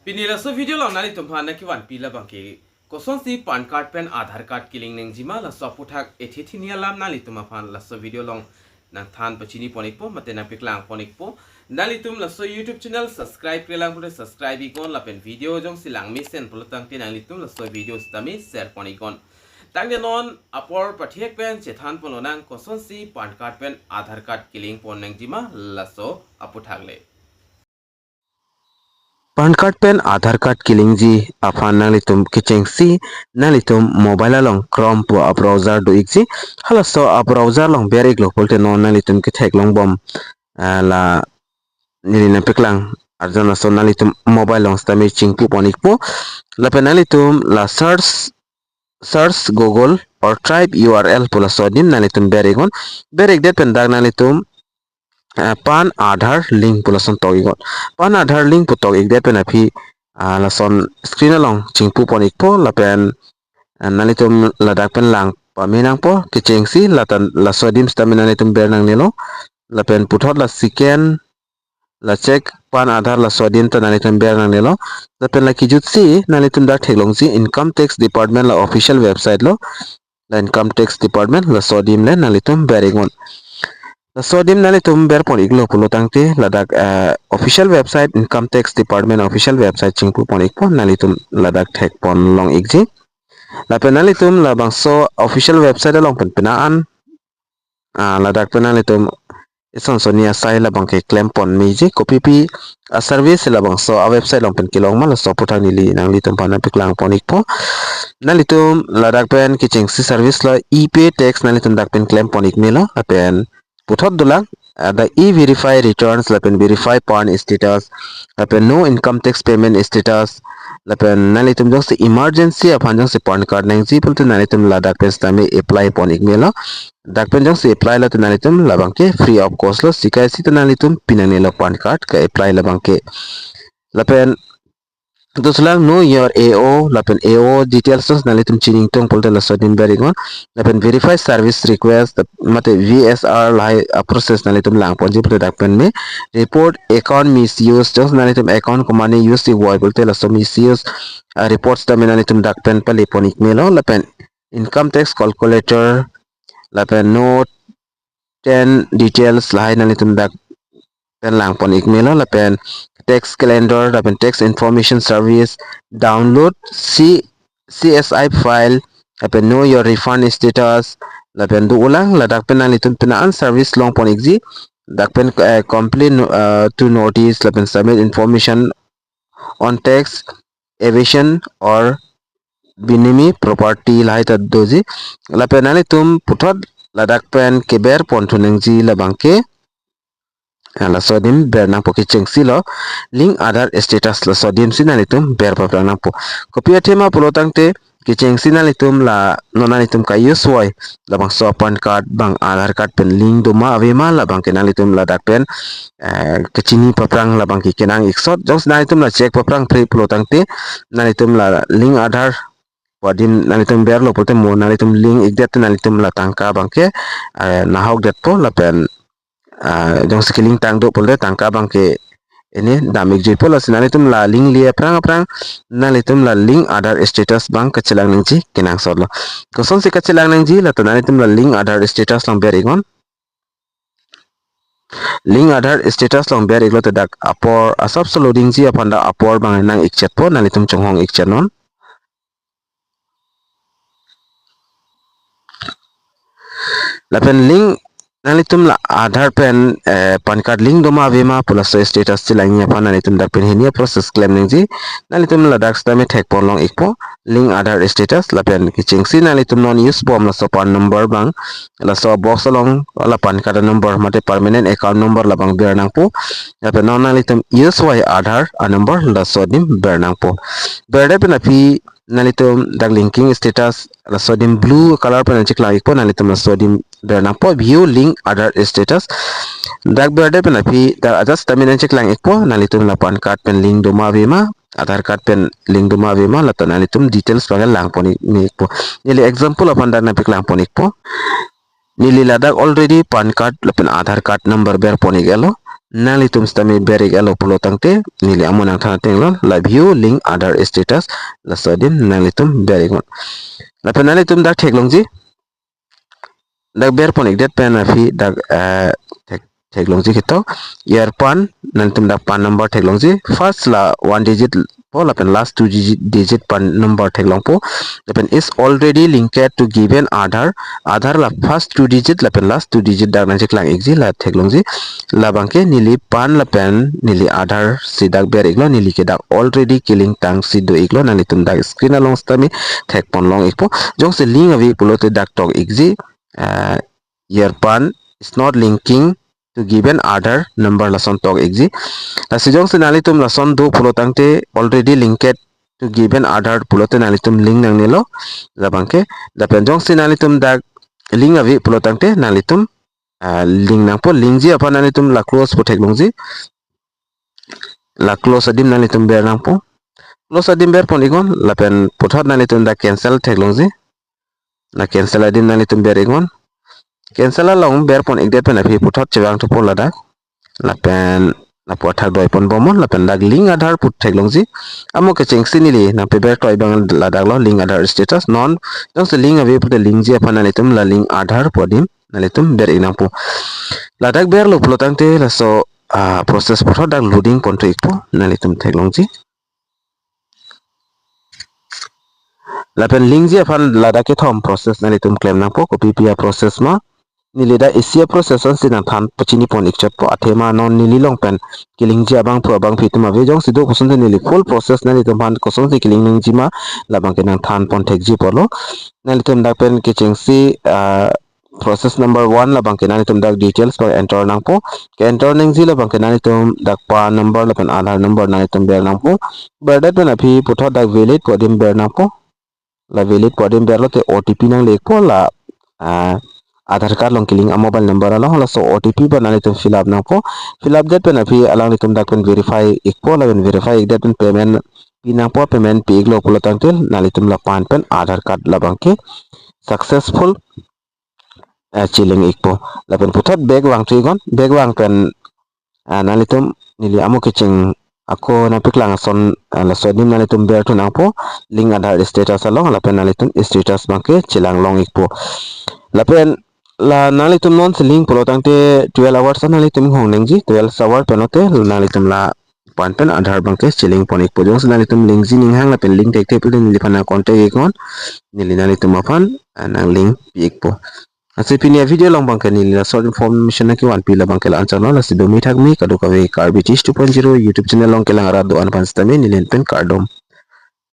Pinila so video long nali tumhana ki wan pila bangki koson si pan card pen Aadhaar card Kelink neng jima la so puthak ethithi lam nali tumaphan la so video long nang than pachini ponikpo matena Keklang ponikpo nali tum la so YouTube channel subscribe kelang pute subscribe ikon la pen video jong silang mi sen pulutang tin nali tum la so video stami share ponikon tang non apor pathek pen chethan polonang koson si pan card pen Aadhaar card Kelink pon neng jima la so aputhagle PAN card pen Aadhaar card Kelink ji afan nalitum kichengsi nalitum mobile along Chrome po a browser do ikji halaso a browser long berik lo polte non nalitum kithek long bom la nilina Keklang arjana so nalitum mobile long stami chingpu ponikpo la penalitum la search Google or type URL pula sodim nalitum berigon berik det pen dag nalitum PAN Aadhaar Link pula son togigon PAN Aadhaar Link putok igde pen api la son screen along chingpu ponik po la pen nalitum ladak pen lang paminang po kichengsi latan la sodim stamina nalitum bernang nilo la pen puthot la siken la check PAN Aadhaar la sodim ta nalitum bernang nilo la pen la kijutsi nalitum dak theklongsi income tax department la official website lo la income tax department la sodim le nalitum berigon sodim nalitum ber ponik lo pulotangte ladak official website income tax department official website chingpu ponik po nalitum ladak thek pon long igji la penalitum la bangso official website along penaan ladak penalitum ison sonia sai la bangke claim pon meji copy pi a service la bangso a website long pen kilong mal so putang nili nang litum pana Keklang ponik po nalitum ladak pen kiching si service la e-pay tax nalitum dak pen claim ponik melo apen puthot dulang the e-verify returns lapen verify PAN status lapen no income tax payment status lapen nalitum jong se emergency aphan jong se PAN card nang ji pulte nalitum la dak pen stami apply ponik melo dak pen jong se apply la nalitum labang ke free of cost lo sikai si nalitum pinane lo PAN card ka apply labang ke lapen Tusulang know your AO lapen AO details tos nalitum chining tong pulte la sodim beringon lapen verify service request mate VSR lai process nalitum lang ponji pulte dakpen me report account misuse tos nalitum account komane use si boy pulte la so misuse reports ta nalitum dakpen pali ponik melo lapen income tax calculator lapen note 10 details lai nalitum dak pen lang ponik melo lapen tax calendar lapen tax information service download CSI file lapen know your refund status lapen du ulang ladak pen nalitum penaan service long ponik ji dakpen complain to notice lapen submit information on tax evasion or binimi property lai ta doji lapen nalitum puthot ladak pen keber ponthuneng ji labangke la sodim ber nang po kichengsi lo link Aadhaar status la sodim sinalitum ber paprang nang po kopia tema pulotangte kichengsi nalitum la nonalitum kayu suai la bang so PAN card bang Aadhaar card pen link doma avema la bang kenalitum la dak pen kechini paprang la bang kenang iksot jong nalitum la check paprang pre pulotangte nalitum la link Aadhaar wadim nalitum ber lo pote mo nalitum link igdet nalitum la tangka bangke nahok det po la pen jong sekeling tang do polde tangka bangke ini damik jui pola sinalitum la link lia prang nalitum la link Aadhaar status bang kechelang ningji kenang sodlo koson si kechelang ningji la nalitum la link Aadhaar status long berigon link Aadhaar status long beriglo tedak apor asap loading ji apanda apor bang nang ikchat po nalitum chonghong ikchat non lapen link nalitum la Aadhaar pen PAN card link doma avema plus status silangnya pa nalitum dak pen hinia process claim ningji nalitum la dak stame thek pon long ikpo link Aadhaar status la pen kichingsi nalitum non use bom la so PAN number bang la so box along la PAN card number mate permanent account number la bang bernang po la pen non nalitum use why Aadhaar a number la so dim bernang po berde pen api nalitum dak linking status la sodim blue color pen chikla ikpo nalitum la sodim bernang po view link Aadhaar status dak berde pen api dak ajas tamin chiklang ikpo nalitum la PAN card pen link doma vema Aadhaar card pen link doma vema la nalitum details pangal lang ponik mi ikpo nili example apan dak napik lang ponik po nili ladak already PAN card la pen Aadhaar card number ber ponik elo nali tum stami berik alo pulo tangte nili amon ang thana tenglon la view link Aadhaar status la sodim nali tum berik on la pen nali tum dak theklongji dak ber pon ek det pen afi dak theklongji kito year pan nali tum dak pan number theklongji first la one digit po la pen last two digit pan number theklong po la pen is already linked to given Aadhaar la first two digit la pen last two digit dak na Keklang exi la theklongji la bangke nili pan la pen nili Aadhaar si dak ber iglo nili ke dak already killing tang si do iglo nali tum dak screen along stami thek pon long ikpo jong se link avi pulote dak tok exi year pan is not linking to given Aadhaar number la son tok exi la si jong se nali tum la son do pulo tangte already linked to given Aadhaar pulote nali tum link nang nilo la bangke la pen jong se nali tum dak link avi pulo tangte nali tum link nang po link ji apa nali tum la close po thek longji la close adim nali tum ber nang po close adim ber pon igon la pen puthot nali tum da cancel thek longji la cancel adim nali tum ber igon cancel along ber pon ek det pen api puthot chewang to po la dak la pen la po thak doi pon bomon la pen dak link Aadhaar put thek longji amo ke cheng sinili na pe ber toi bang la dak lo link Aadhaar status non jong se link avi put link ji apa nali tum la link Aadhaar podim nali tum ber inang po la dak ber lo pulo tangte la so process puthot dak loading pon to ikpo nali tum thek longji la pen link ji aphan la dak ke thom process nali tum claim nang po copy pia process ma nili da asia process on sin than pachini pon ikchot po athema non nili long pen kiling ji abang phu abang phitum ave jong sido kosun nili full process nali tum han kosun si kiling ning ji ma labang ke nang than pon thek ji polo nali tum dak pen ke cheng si process number 1 labang ke nani tum dak details par enter nang po ke enter ning ji labang ke nani tum dak pa number la pen Aadhaar number nani tum ber nang po ber dat pen aphi putho dak valid podim ber nang po la valid podim ber lo te OTP nang lek po la Aadhaar card long kiling a mobile number along la so OTP ba nani tum fill up nang po fill up dat pen aphi alang tum dak pen verify ik po la pen verify ik dat pen payment pinang po payment pi iglo pulo tangtel nani tum la pan pen Aadhaar card labang ke successful chilling ikpo lapen puthot bag wang trigon bag wang pen nalitum nili amo kiching ako na Keklang son la sodim nalitum ber tu nang po link Aadhaar status along lapen nalitum status bangke chilang long ikpo lapen la nalitum non link pulo tangte 12 hours nalitum hong nengji 12 hour penote nalitum la pan pen Aadhaar bangke chilling pon ikpo jong nalitum link ji ning hang lapen link tek te pulin nili pana contact ikon nili nalitum apan nang link pi ikpo Asli pinia video long bangke nili la short information na ki wan pila bangke la anchar no la sido mi thak mi kadu kawe karbitish 2.0 YouTube channel long kelang arad do an pan stame nilin pen kardom